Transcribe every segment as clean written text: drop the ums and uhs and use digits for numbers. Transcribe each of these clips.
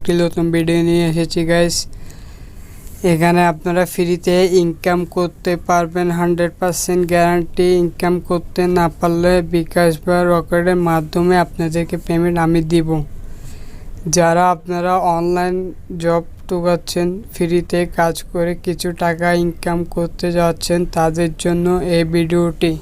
একটি নতুন ভিডিও নিয়ে এসেছি গাইস। এখানে আপনারা ফ্রিতে ইনকাম করতে পারবেন, 100% গ্যারান্টি। ইনকাম করতে না পারলে বিকাশ বা রকেটের মাধ্যমে আপনাদেরকে পেমেন্ট আমি দিব। যারা আপনারা অনলাইন জব ঢুকাচ্ছেন, ফ্রিতে কাজ করে কিছু টাকা ইনকাম করতে যাচ্ছেন, তাদের জন্য এই ভিডিওটি।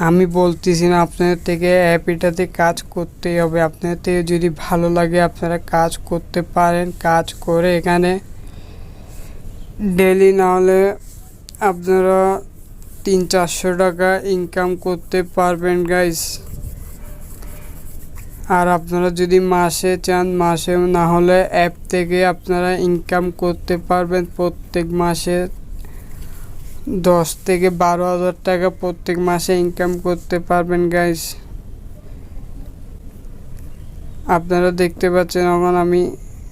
আমি বলতেছি না আপনাদের থেকে অ্যাপটাতে কাজ করতেই হবে। আপনাদের থেকে যদি ভালো লাগে আপনারা কাজ করতে পারেন। কাজ করে এখানে ডেলি না হলে আপনারা 300-400 টাকা ইনকাম করতে পারবেন গাইস। আর আপনারা যদি মাসে চান, মাসে না হলে অ্যাপ থেকে আপনারা ইনকাম করতে পারবেন। প্রত্যেক মাসে 10 থেকে 12,000 টাকা প্রত্যেক মাসে ইনকাম করতে পারবেন গাইস। আপনারা দেখতে পাচ্ছেন এখন আমি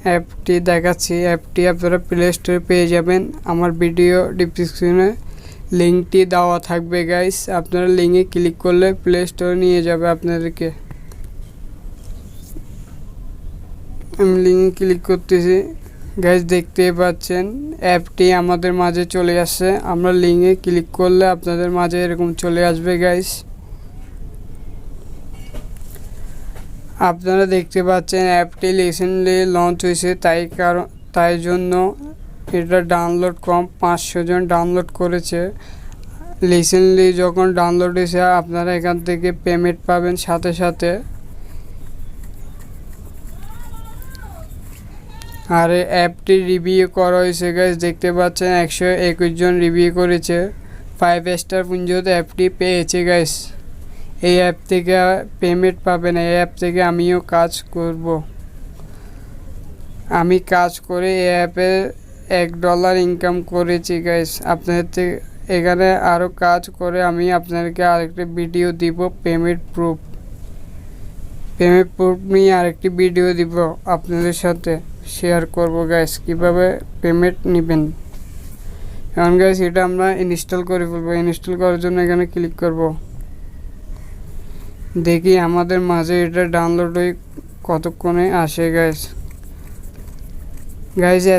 অ্যাপটি দেখাচ্ছি। অ্যাপটি আপনারা প্লে স্টোরে পেয়ে যাবেন। আমার ভিডিও ডিসক্রিপশনে লিঙ্কটি দেওয়া থাকবে গাইস। আপনারা লিঙ্কে ক্লিক করলে প্লে স্টোরে নিয়ে যাবে আপনাদেরকে। আমি লিঙ্কে ক্লিক করতেছি গাইস, দেখতে পাচ্ছেন অ্যাপটি আমাদের মাঝে চলে আসছে। আমরা লিঙ্কে ক্লিক করলে আপনাদের মাঝে এরকম চলে আসবে গাইস। আপনারা দেখতে পাচ্ছেন অ্যাপটি রিসেন্টলি লঞ্চ হয়েছে, তাই জন্য এটা ডাউনলোড কম, 500 জন ডাউনলোড করেছে। রিসেন্টলি যখন ডাউনলোড হয়েছে আপনারা এখান থেকে পেমেন্ট পাবেন সাথে সাথে। আর এই অ্যাপটি রিভিউ করা হয়েছে গাইস, দেখতে পাচ্ছেন 121 জন রিভিউ করেছে। 5 স্টার পর্যন্ত অ্যাপটি পেয়েছে গাইস। এই অ্যাপ থেকে পেমেন্ট পাবেন। এই অ্যাপ থেকে আমিও কাজ করব। আমি কাজ করে এই অ্যাপে $1 ইনকাম করেছি গাইস। আপনাদের থেকে এখানে আরও কাজ করে আমি আপনাদেরকে আরেকটি ভিডিও দিব, পেমেন্ট প্রুফ নিয়ে আরেকটি ভিডিও দিব আপনাদের সাথে শেয়ার করব গাইস, কিভাবে পেমেন্ট নেবেন। এখন গাইস এটা আমরা ইনস্টল করে ফেলবো। ইনস্টল করার জন্য এখানে ক্লিক করব। দেখি আমাদের মাঝে এটা ডাউনলোড হয়ে কতক্ষণে আসে গাইস।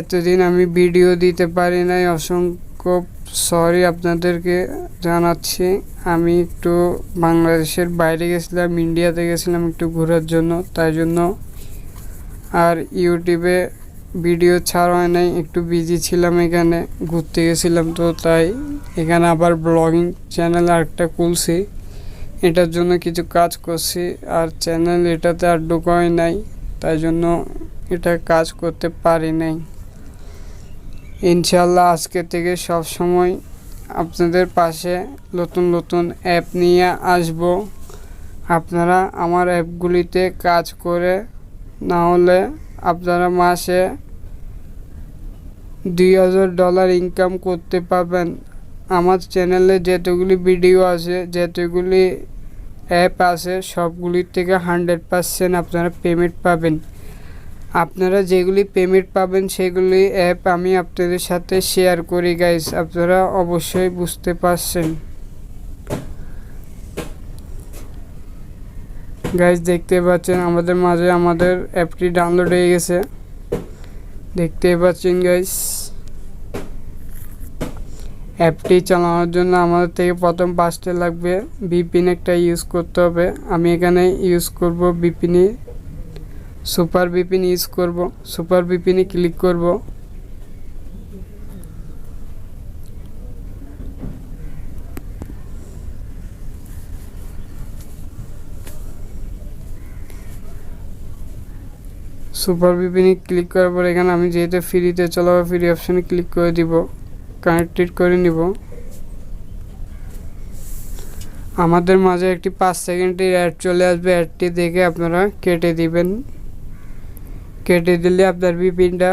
এতদিন আমি ভিডিও দিতে পারি নাই, অসংখ্য সরি আপনাদেরকে জানাচ্ছি। আমি একটু বাংলাদেশের বাইরে গেছিলাম, ইন্ডিয়াতে গেছিলাম একটু ঘোরার জন্য, তাই জন্য আর ইউটিউবে ভিডিও ছাড়া হয় নাই। একটু বিজি ছিলাম, এখানে ঘুরতে গেছিলাম, তো তাই এখানে আবার ব্লগিং চ্যানেল আরেকটা খুলছি। এটার জন্য কিছু কাজ করছি, আর চ্যানেল এটাতে আর ঢোকাই নাই, তাই জন্য এটা কাজ করতে পারি নাই। ইনশাল্লাহ আজকে থেকে সব সময় আপনাদের পাশে নতুন নতুন অ্যাপ নিয়ে আসব। আপনারা আমার অ্যাপগুলিতে কাজ করে না হলে আপনারা মাসে $2,000 ইনকাম করতে পারবেন। আমার চ্যানেলে যতগুলি ভিডিও আছে, যতগুলি অ্যাপ আছে, সবগুলির থেকে 100% আপনারা পেমেন্ট পাবেন। আপনারা যেগুলি পেমেন্ট পাবেন সেগুলি অ্যাপ আমি আপনাদের সাথে শেয়ার করি গাইস। আপনারা অবশ্যই বুঝতে পারছেন গাইস। দেখতে পাচ্ছেন আমাদের মাঝে আমাদের অ্যাপটি ডাউনলোড হয়ে গেছে, দেখতে পাচ্ছেন গাইস। অ্যাপটি চালানোর জন্য আমাদের থেকে প্রথম 5টা লাগবে ভিপিএন একটা ইউজ করতে হবে। আমি এখানে ইউজ করব ভিপিএন, সুপার ভিপিএন ইউজ করব। সুপার ভিপিএনে ক্লিক করব। সুপার ভিপিএনে ক্লিক করার পর এখানে আমি যেহেতু ফ্রিতে চালাবো, ফ্রি অপশনে ক্লিক করে দিব, কানেক্টেড করে নিব। আমাদের মাঝে একটি 5 সেকেন্ডের অ্যাড চলে আসবে। অ্যাডটি দেখে আপনারা কেটে দিবেন। কেটে দিলে আপনার ভিপিএনটা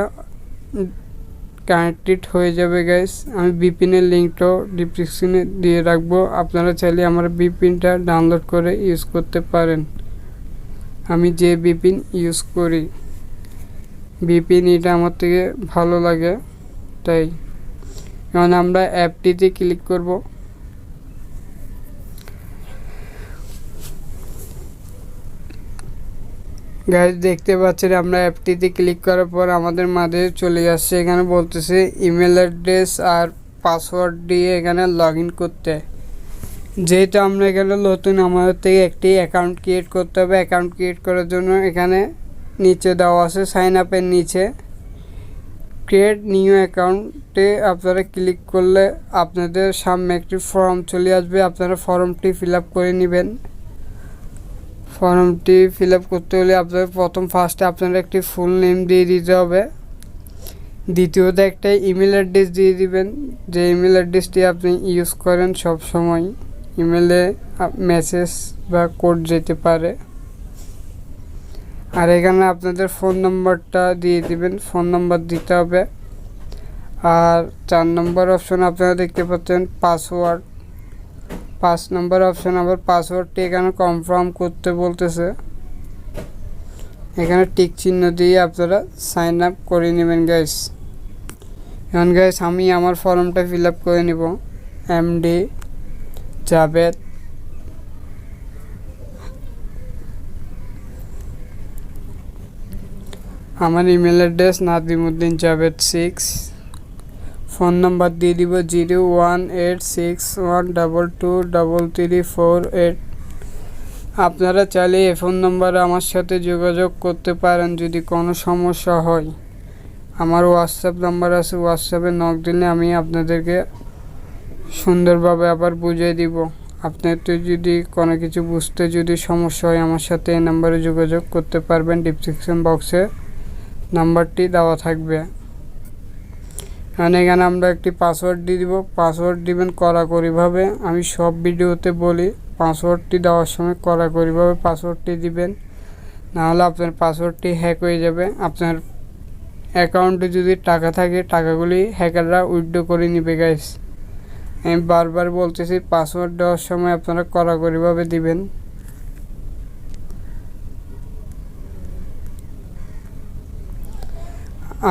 কানেক্টেড হয়ে যাবে গাইস। আমি ভিপিএনের লিঙ্কটাও ডিসক্রিপশনে দিয়ে রাখবো। আপনারা চাইলে আমার ভিপিএনটা ডাউনলোড করে ইউজ করতে পারেন। আমি যে ভিপিএন ইউজ করি, ভিপিএন এটা আমার থেকে ভালো লাগে, তাই। এখন আমরা অ্যাপটিতে ক্লিক করব। গাইস দেখতে পাচ্ছেন আমরা অ্যাপটিতে ক্লিক করার পর আমাদের মাঝে চলে আসছে, এখানে বলতেছে ইমেল অ্যাড্রেস আর পাসওয়ার্ড দিয়ে এখানে লগ ইন করতে। যেহেতু আমরা এখানে নতুন, আমাদের থেকে একটি অ্যাকাউন্ট ক্রিয়েট করতে হবে। অ্যাকাউন্ট ক্রিয়েট করার জন্য এখানে নিচে দেওয়া আছে সাইন আপের নিচে ক্রিয়েট নিউ অ্যাকাউন্টে আপনারা ক্লিক করলে আপনাদের সামনে একটি ফর্ম চলে আসবে। আপনারা ফর্মটি ফিল আপ করে নেবেন। ফর্মটি ফিল আপ করতে হলে আপনাদের ফার্স্টে আপনারা একটি ফুল নেম দিয়ে দিতে হবে। দ্বিতীয়ত একটা ইমেল অ্যাড্রেস দিয়ে দিবেন, যে ইমেল অ্যাড্রেসটি আপনি ইউজ করেন সব সময়। ইমেলে মেসেজ বা কোড যেতে পারে। আর এখানে আপনাদের ফোন নম্বরটা দিয়ে দিবেন, ফোন নম্বর দিতে হবে। আর 4 নম্বর অপশন আপনারা দেখতে পাচ্ছেন পাসওয়ার্ড। 5 নম্বর অপশন আবার পাসওয়ার্ডটি এখানে কনফার্ম করতে বলতেছে। এখানে টিক চিহ্ন দিয়ে আপনারা সাইন আপ করে নেবেন গাইস। এখন গাইস আমি আমার ফর্মটা ফিল আপ করে নিব। এমডি জাভেদ, আমার email address Nadimuddin Javed 6, phone number দিয়ে দিব 01861223348। আপনারা চাইলে এই ফোন নাম্বারে আমার সাথে যোগাযোগ করতে পারেন যদি কোনো সমস্যা হয়। আমার হোয়াটসঅ্যাপ নাম্বার আছে, হোয়াটসঅ্যাপে নক দিলে আমি আপনাদেরকে সুন্দরভাবে আবার বুঝিয়ে দিব। আপনাদের যদি কোনো কিছু বুঝতে যদি সমস্যা হয় আমার সাথে এই নাম্বারে যোগাযোগ করতে পারবেন। ডিসক্রিপশন বক্সে নাম্বারটি দেওয়া থাকবে। এখানে আমরা একটি পাসওয়ার্ড দিয়ে দিব। পাসওয়ার্ড দিবেন কড়াকড়িভাবে। আমি সব ভিডিওতে বলি পাসওয়ার্ডটি দেওয়ার সময় কড়াকড়িভাবে পাসওয়ার্ডটি দিবেন, নাহলে আপনার পাসওয়ার্ডটি হ্যাক হয়ে যাবে। আপনার অ্যাকাউন্টে যদি টাকা থাকে টাকাগুলি হ্যাকাররা উইথড্র করে নেবে গাইস। আমি বারবার বলতেছি পাসওয়ার্ড দেওয়ার সময় আপনারা কড়াকড়িভাবে দিবেন।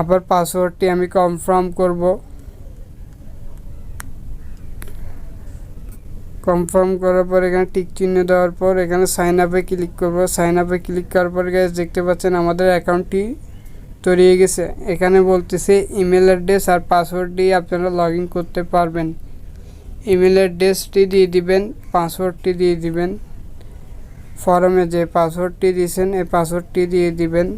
আবার পাসওয়ার্ডটি আমি কনফার্ম করব। কনফার্ম করার পর এখানে টিক চিহ্ন দেওয়ার পর এখানে সাইন আপে ক্লিক করব। সাইন আপে ক্লিক করার পর গাইস দেখতে পাচ্ছেন আমাদের অ্যাকাউন্টটি তৈরি হয়ে গেছে। এখানে বলতেছে ইমেল অ্যাড্রেস আর পাসওয়ার্ড দিয়ে আপনারা লগ ইন করতে পারবেন। ইমেল অ্যাড্রেসটি দিয়ে দিবেন, পাসওয়ার্ডটি দিয়ে দিবেন। ফর্মে যে পাসওয়ার্ডটি দিয়েছেন এই পাসওয়ার্ডটি দিয়ে দিবেন।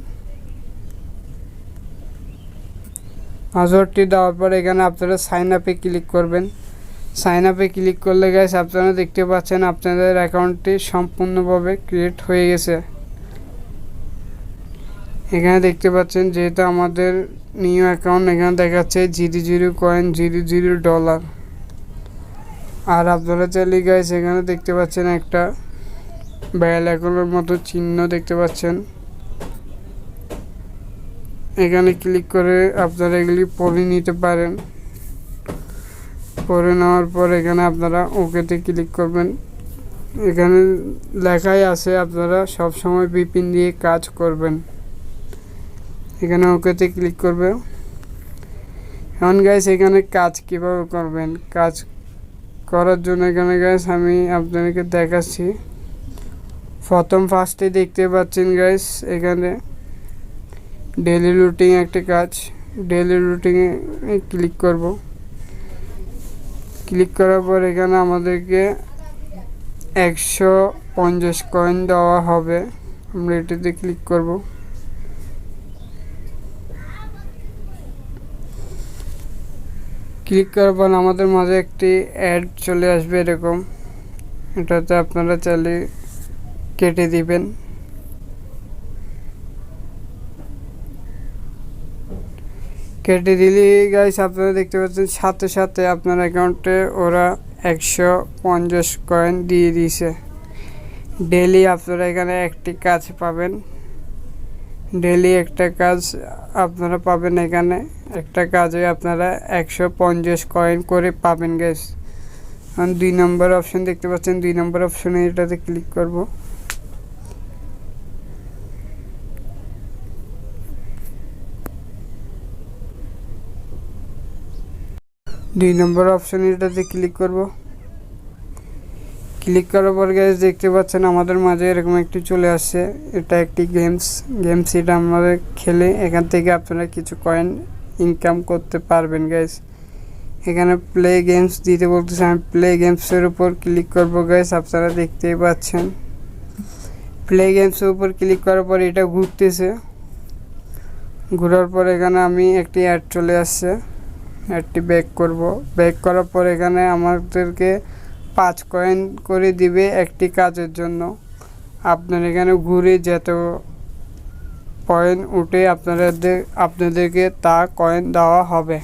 পাসওয়ার্ডটি দেওয়ার পর এখানে আপনারা সাইন আপে ক্লিক করবেন। সাইন আপে ক্লিক করলে গাইস আপনারা দেখতে পাচ্ছেন আপনাদের অ্যাকাউন্টটি সম্পূর্ণভাবে ক্রিয়েট হয়ে গেছে। এখানে দেখতে পাচ্ছেন যেহেতু আমাদের নিউ অ্যাকাউন্ট, এখানে দেখাচ্ছে 00 কয়েন, 00 ডলার। আর আপনারা চাইলে গাইস এখানে দেখতে পাচ্ছেন একটা বেল আইকনের মতো চিহ্ন দেখতে পাচ্ছেন। এখানে ক্লিক করে আপনারা এগুলি পড়ে নিতে পারেন। পড়ে নেওয়ার পর এখানে আপনারা ওকেতে ক্লিক করবেন। এখানে লেখাই আছে আপনারা সব সময় ভিপিএন দিয়ে কাজ করবেন। এখানে ওকেতে ক্লিক করবে। এখন গাইস এখানে কাজ কিভাবে করবেন, কাজ করার জন্য এখানে গাইস আমি আপনাদেরকে দেখাচ্ছি। ফার্স্টে দেখতে পাচ্ছেন গাইস এখানে ডেইলি রুটিন একটা কাজ। ডেইলি রুটিনে ক্লিক করব। ক্লিক করার পর এখানে আমাদেরকে 150 কয়েন দেওয়া হবে। আমরা এটাতে ক্লিক করব। ক্লিক করার পর আমাদের মাঝে একটি অ্যাড চলে আসবে এরকম। এটাতে আপনারা চাইলে কেটে দিবেন। কেটে দিলে গাইস আপনারা দেখতে পাচ্ছেন সাথে সাথে আপনার অ্যাকাউন্টে ওরা 150 কয়েন দিয়ে দিয়েছে। ডেইলি আপনারা এখানে একটি কাজ পাবেন। ডেইলি একটা কাজ আপনারা পাবেন। এখানে একটা কাজে আপনারা 150 কয়েন করে পাবেন গাইস। 2 নম্বর অপশন দেখতে পাচ্ছেন, 2 নম্বর অপশনে এটাতে ক্লিক করব। 2 নম্বর অপশন এটাতে ক্লিক করব। ক্লিক করার পর গাইস দেখতে পাচ্ছেন আমাদের মাঝে এরকম একটি চলে আসছে। এটা একটি গেমস এটা আমাদের খেলে এখান থেকে আপনারা কিছু কয়েন ইনকাম করতে পারবেন গাইস। এখানে প্লে গেমস দিতে বলতেছে, আমি প্লে গেমসের উপর ক্লিক করব গাইস। আপনারা দেখতেই পাচ্ছেন প্লে গেমসের উপর ক্লিক করার পর এটা ঘুরতেছে। ঘোরার পর এখানে আমি একটি অ্যাড চলে আসছে, অ্যাডটি ব্যাক করব। ব্যাক করার পর এখানে আমাদেরকে 5 কয়েন করে দিবে একটি কাজের জন্য। আপনার এখানে ঘুরে যত কয়েন উঠে আপনাদেরকে তা কয়েন দেওয়া হবে।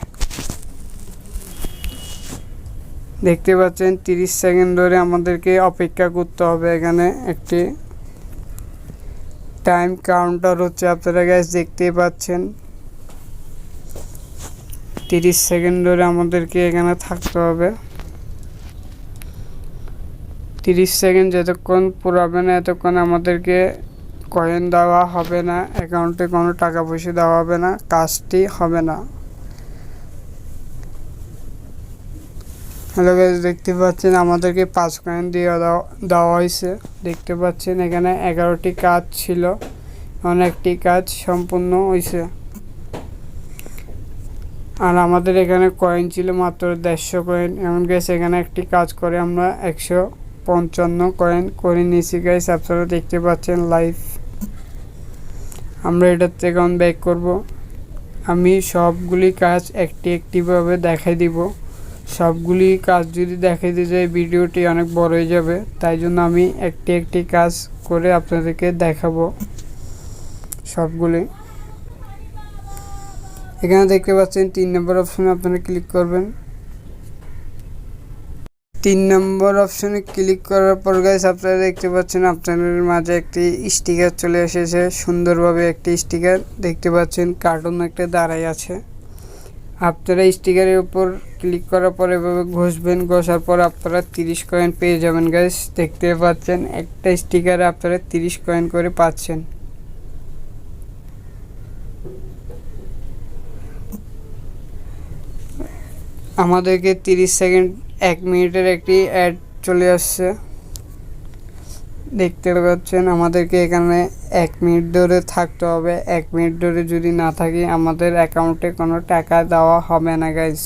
দেখতে পাচ্ছেন 30 সেকেন্ড ধরে আমাদেরকে অপেক্ষা করতে হবে। এখানে একটি টাইম কাউন্টার হচ্ছে, আপনারা গাইস দেখতেই পাচ্ছেন 30 সেকেন্ড ধরে আমাদেরকে এখানে থাকতে হবে। 30 সেকেন্ড যতক্ষণ পুরাবে না এতক্ষণ আমাদেরকে কয়েন দেওয়া হবে না, অ্যাকাউন্টে কোনো টাকা পয়সা দেওয়া হবে না, কাজটি হবে না। হ্যালো গাইস, দেখতে পাচ্ছেন আমাদেরকে 5 কয়েন দিয়ে দেওয়া হয়েছে। দেখতে পাচ্ছেন এখানে 11টি কাজ ছিল, অনেকটি কাজ সম্পূর্ণ হয়েছে। আর আমাদের এখানে কয়েন ছিল মাত্র 150 কয়েন। এমন গাইস এখানে একটি কাজ করে আমরা 155 কয়েন করে নিয়েছি গাইস। আপনারা দেখতে পাচ্ছেন লাইভ। আমরা এটার থেকে অন ব্যাক করব। আমি সবগুলি কাজ একটিভাবে দেখাই দিব। সবগুলি কাজ যদি দেখাইতে যাই ভিডিওটি অনেক বড় হয়ে যাবে, তাই জন্য আমি একটি কাজ করে আপনাদেরকে দেখাবো সবগুলি। এখানে দেখতে পাচ্ছেন 3 নম্বর অপশনে আপনারা ক্লিক করবেন। 3 নম্বর অপশনে ক্লিক করার পর গাইস আপনারা দেখতে পাচ্ছেন আপনাদের মাঝে একটি স্টিকার চলে এসেছে, সুন্দরভাবে একটি স্টিকার দেখতে পাচ্ছেন, কার্টুন একটা দাঁড়াই আছে। আপনারা স্টিকারের উপর ক্লিক করার পর এভাবে ঘষবেন, ঘষার পর আপনারা 30 কয়েন পেয়ে যাবেন গাইস। দেখতে পাচ্ছেন একটা স্টিকারে আপনারা 30 কয়েন করে পাচ্ছেন। আমাদেরকে 30 সেকেন্ড 1 মিনিটের একটি অ্যাড চলে আসছে। দেখতে পাচ্ছেন আমাদেরকে এখানে 1 মিনিট ধরে থাকতে হবে। 1 মিনিট ধরে যদি না থাকি আমাদের অ্যাকাউন্টে কোনো টাকা দেওয়া হবে না গাইস।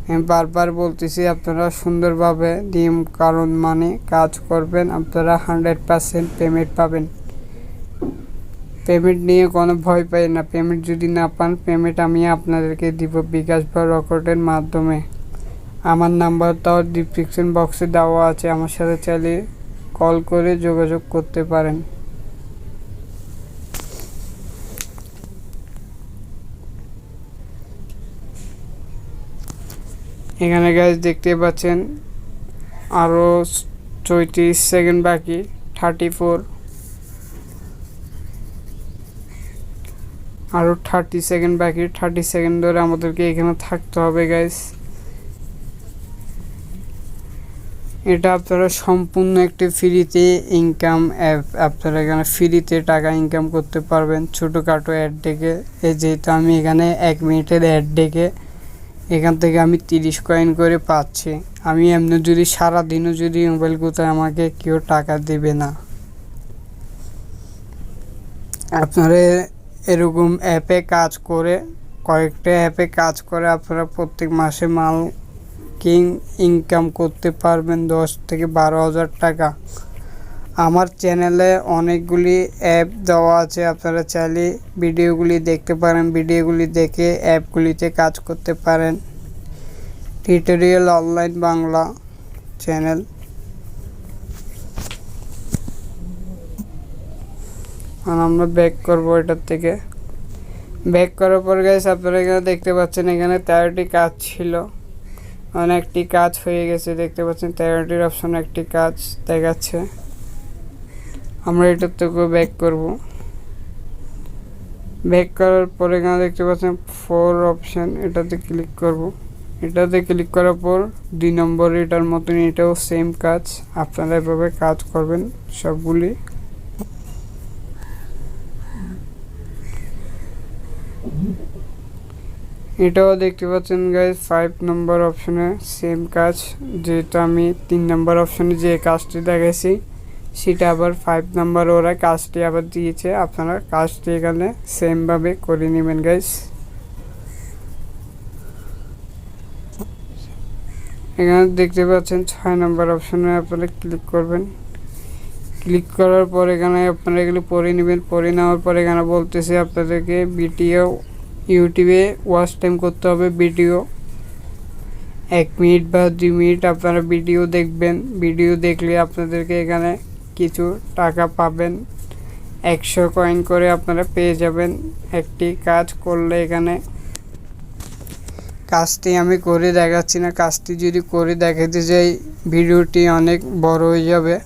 আমি বারবার বলতেছি আপনারা সুন্দরভাবে নিয়ম কারণ মানে কাজ করবেন, আপনারা 100% পেমেন্ট পাবেন। পেমেন্ট নিয়ে কোনো ভয় পাই না। পেমেন্ট যদি না পান, পেমেন্ট আমি আপনাদেরকে দিব বিকাশ বা রকেটের মাধ্যমে। আমার নাম্বারটাও ডিসক্রিপশন বক্সে দেওয়া আছে, আমার সাথে চাইলে কল করে যোগাযোগ করতে পারেন। এখানে গাইস দেখতে পাচ্ছেন আরও 34 সেকেন্ড বাকি, 34, আরও 30 সেকেন্ড বাকি। 30 সেকেন্ড ধরে আমাদেরকে এখানে থাকতে হবে গাইস। এটা আপনারা সম্পূর্ণ একটি ফ্রিতে ইনকাম অ্যাপ। আপনারা এখানে ফ্রিতে টাকা ইনকাম করতে পারবেন ছোটোখাটো অ্যাড দেখে। যেহেতু আমি এখানে 1 মিনিটের অ্যাড দেখে এখান থেকে আমি 30 কয়েন করে পাচ্ছি। আমি এমনি যদি সারাদিনও যদি মোবাইল কোথায় আমাকে কেউ টাকা দেবে না। আপনারা এরকম অ্যাপে কাজ করে, কয়েকটা অ্যাপে কাজ করে আপনারা প্রত্যেক মাসে মাল ইনকাম করতে পারবেন 10 থেকে 12,000 টাকা। আমার চ্যানেলে অনেকগুলি অ্যাপ দেওয়া আছে, আপনারা চাইলে ভিডিওগুলি দেখতে পারেন। ভিডিওগুলি দেখে অ্যাপগুলিতে কাজ করতে পারেন। Tutorial online Bangla channel. আর আমরা ব্যাক করব এটার থেকে। ব্যাক করার পর গাইস আপনারা এখানে দেখতে পাচ্ছেন এখানে 13টি কাজ ছিল, অনেকটি কাজ হয়ে গেছে। দেখতে পাচ্ছেন 13টির অপশন একটি কাজ দেখাচ্ছে। আমরা এটার থেকে ব্যাক করব। ব্যাক করার পরে এখানে দেখতে পাচ্ছেন 4 অপশন, এটাতে ক্লিক করব। এটাতে ক্লিক করার পর 2 নম্বর এটার মতন এটাও সেম কাজ। আপনারা এভাবে কাজ করবেন সবগুলি। এটাও দেখতে পাচ্ছেন গাইস 5 নম্বর অপশনে সেম কাজ, যেটা আমি 3 নম্বর অপশনে যে কাজটি দেখাইছি সেটা আবার 5 নাম্বার ওরা কাজটি আবার দিয়েছে। আপনারা কাজটি এখানে সেম ভাবে করে নেবেন গাইস। এখানে দেখতে পাচ্ছেন 6 নম্বর অপশনে আপনারা ক্লিক করবেন। ক্লিক করার পর এখানে আপনারা এগুলো পড়ে নেবেন। পড়ে নেওয়ার পর এখানে বলতেছে আপনাদেরকে ভিডিও ইউটিউবে ওয়াচ টাইম করতে হবে। ভিডিও 1 মিনিট বা 2 মিনিট আপনারা ভিডিও দেখবেন। ভিডিও দেখলে আপনাদেরকে এখানে কিছু টাকা পাবেন, 100 কয়েন করে আপনারা পেয়ে যাবেন একটি কাজ করলে। এখানে কাজটি আমি করে দেখাচ্ছি না, কাজটি যদি করে দেখাতে যাই ভিডিওটি অনেক বড় হয়ে যাবে,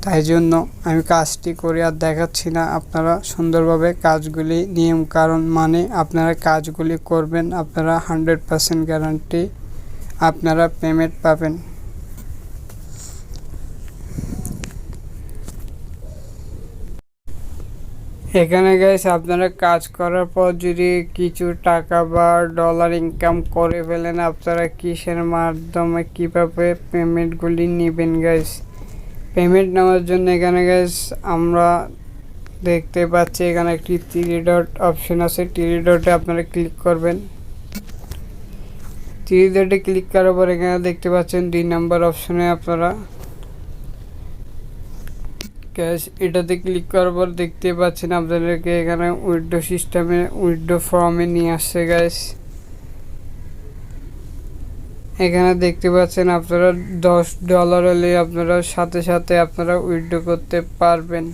তাই জন্য আমি কাজটি করে আর দেখাচ্ছি না। আপনারা সুন্দরভাবে কাজগুলি নিয়ম কারণ মানে আপনারা কাজগুলি করবেন, আপনারা 100% গ্যারান্টি আপনারা পেমেন্ট পাবেন। এখানে গাইস আপনারা কাজ করার পর যদি কিছু টাকা বা ডলার ইনকাম করে ফেলেন, আপনারা কিসের মাধ্যমে কিভাবে পেমেন্টগুলি নেবেন গাইস। পেমেন্ট নেওয়ার জন্য এখানে গাইস আমরা দেখতে পাচ্ছি এখানে একটি 3 ডট অপশন আছে। 3 ডটে আপনারা ক্লিক করবেন। 3 ডটে ক্লিক করার পর এখানে দেখতে পাচ্ছেন 2 নম্বর অপশনে আপনারা ক্যাশ, এটাতে ক্লিক করার পর দেখতে পাচ্ছেন আপনাদেরকে এখানে উইথড্র সিস্টেমে উইথড্র ফর্মে নিয়ে আসছে গাইস। এখানে দেখতে পাচ্ছেন আপনারা $10 হলে আপনারা সাথে সাথে আপনারা উইথড্র করতে পারবেন।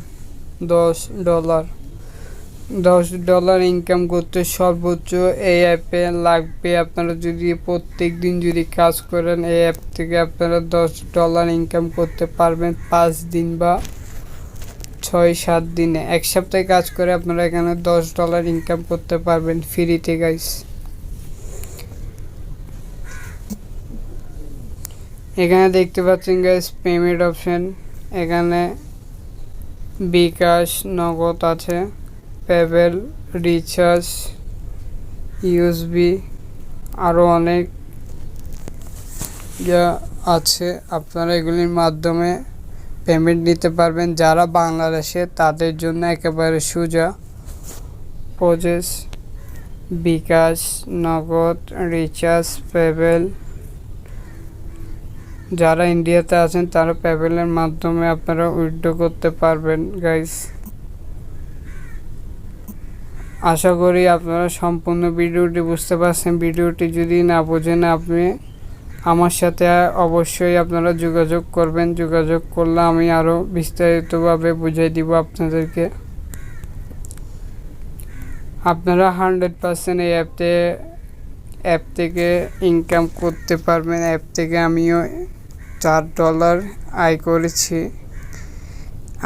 $10 ইনকাম করতে সর্বোচ্চ এই অ্যাপে লাগবে। আপনারা যদি প্রত্যেক দিন যদি কাজ করেন এই অ্যাপ থেকে আপনারা $10 ইনকাম করতে পারবেন 5 দিন বা 6-7 দিনে। 1 সপ্তাহে কাজ করে আপনারা এখানে $10 ইনকাম করতে পারবেন ফ্রিতে গাইস। এখানে দেখতে পাচ্ছেন গাইস পেমেন্ট অপশন, এখানে বিকাশ, নগদ আছে, পেপ্যাল, রিচার্জ, ইউএসবি আরও অনেক আছে। আপনারা এগুলির মাধ্যমে পেমেন্ট নিতে পারবেন। যারা বাংলাদেশে তাদের জন্য একেবারে সোজা প্রসেস, বিকাশ, নগদ, রিচার্জ, পেপ্যাল। যারা ইন্ডিয়াতে আছেন তারা পেপ্যালের মাধ্যমে আপনারা উইথড্র করতে পারবেন গাইস। আশা করি আপনারা সম্পূর্ণ ভিডিওটি বুঝতে পারছেন। ভিডিওটি যদি না বোঝেন আপনি আমার সাথে অবশ্যই আপনারা যোগাযোগ করবেন। যোগাযোগ করলে আমি আরও বিস্তারিতভাবে বুঝিয়ে দিব আপনাদেরকে। আপনারা 100% এই অ্যাপ থেকে ইনকাম করতে পারবেন। অ্যাপ থেকে আমিও $4 আয় করেছি।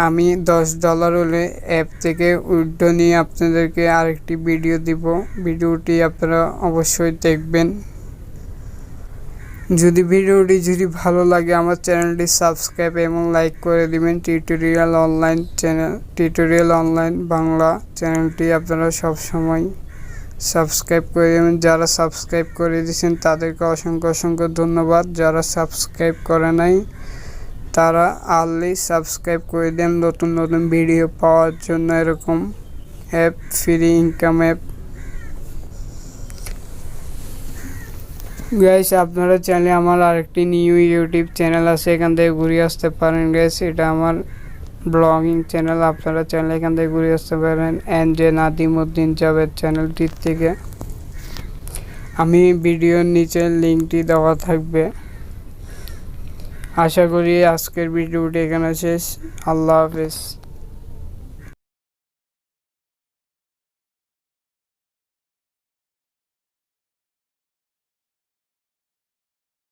আমি $10 হলে অ্যাপ থেকে উইথড্র নিয়ে আপনাদেরকে আরেকটি ভিডিও দিব। ভিডিওটি আপনারা অবশ্যই দেখবেন। যদি ভিডিওটি ভালো লাগে আমার চ্যানেলটি সাবস্ক্রাইব এবং লাইক করে দিবেন। টিউটোরিয়াল অনলাইন বাংলা চ্যানেলটি আপনারা সবসময় সাবস্ক্রাইব করে দেবেন। যারা সাবস্ক্রাইব করে দিয়েছেন তাদেরকে অসংখ্য ধন্যবাদ। যারা সাবস্ক্রাইব করে নাই তারা আর্লি সাবস্ক্রাইব করে দেন নতুন ভিডিও পাওয়ার জন্য। এরকম app, free income app guys. আপনারা চাইলে আমার আরেকটি নিউ ইউটিউব চ্যানেল আছে, এখান থেকে ঘুরে আসতে পারেন গাইস। এটা আমার ব্লগিং চ্যানেল, আপনারা চাইলে এখান থেকে ঘুরে আসতে পারেন। এনজে নাদিমউদ্দিন জাভেদ চ্যানেলটির থেকে আমি ভিডিওর নিচে লিঙ্কটি দেওয়া থাকবে। আশা করি আজকের ভিডিওটি এখানে শেষ। আল্লাহ হাফেজ।